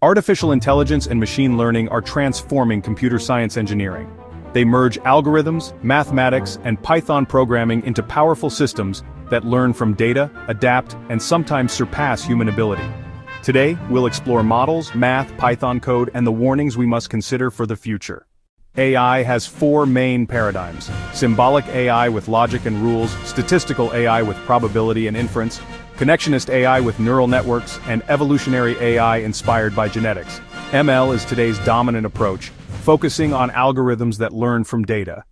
Artificial intelligence and machine learning are transforming computer science engineering. They merge algorithms, mathematics, and Python programming into powerful systems that learn from data, adapt, and sometimes surpass human ability. Today, we'll explore models, math, Python code, and the warnings we must consider for the future. AI has four main paradigms: symbolic AI with logic and rules, statistical AI with probability and inference, connectionist AI with neural networks, and evolutionary AI inspired by genetics. ML is today's dominant approach, focusing on algorithms that learn from data.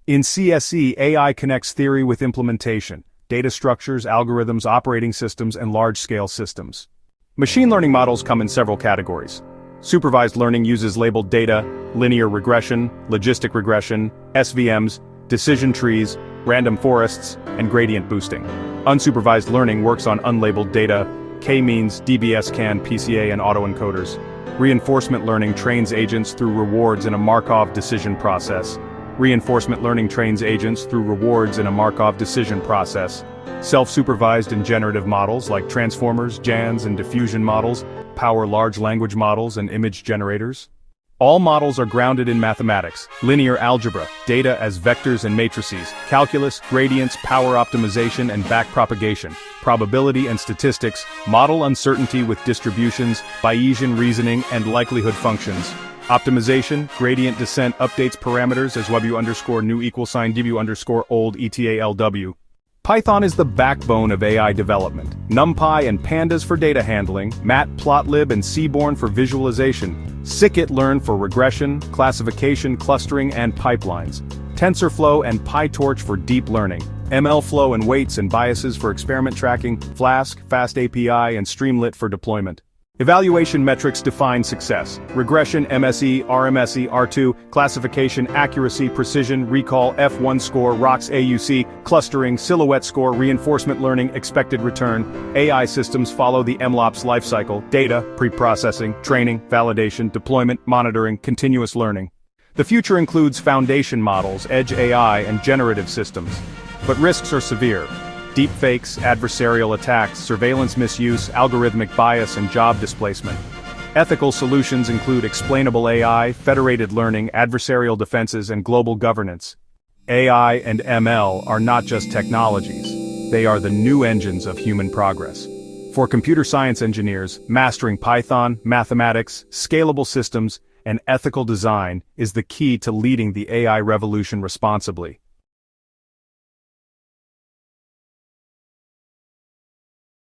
In CSE, AI connects theory with implementation, data structures, algorithms, operating systems, and large-scale systems. Machine learning models come in several categories. Supervised learning uses labeled data, linear regression, logistic regression, SVMs, decision trees, random forests, and gradient boosting. Unsupervised learning works on unlabeled data, k-means, DBS-can, PCA, and autoencoders. Reinforcement learning trains agents through rewards in a Markov decision process. Reinforcement learning trains agents through rewards in a Markov decision process. Self-supervised and generative models like transformers, GANs, and diffusion models power large language models and image generators. All models are grounded in mathematics, linear algebra, data as vectors and matrices, calculus, gradients, power optimization and backpropagation, probability and statistics, model uncertainty with distributions, Bayesian reasoning and likelihood functions. Optimization, gradient descent updates parameters as W_new =, W_old ETALW. Python is the backbone of AI development. NumPy and Pandas for data handling, Matplotlib and Seaborn for visualization, scikit-learn for regression, classification, clustering, and pipelines, TensorFlow and PyTorch for deep learning, MLflow and weights and biases for experiment tracking, Flask, FastAPI, and Streamlit for deployment. Evaluation metrics define success: regression, MSE, RMSE, R2, classification, accuracy, precision, recall, F1 score, ROX AUC, clustering, silhouette score, reinforcement learning, expected return. AI systems follow the MLOps lifecycle: data, pre-processing, training, validation, deployment, monitoring, continuous learning. The future includes foundation models, edge AI, and generative systems. But risks are severe. Deepfakes, adversarial attacks, surveillance misuse, algorithmic bias, and job displacement. Ethical solutions include explainable AI, federated learning, adversarial defenses, and global governance. AI and ML are not just technologies. They are the new engines of human progress. For computer science engineers, mastering Python, mathematics, scalable systems, and ethical design is the key to leading the AI revolution responsibly.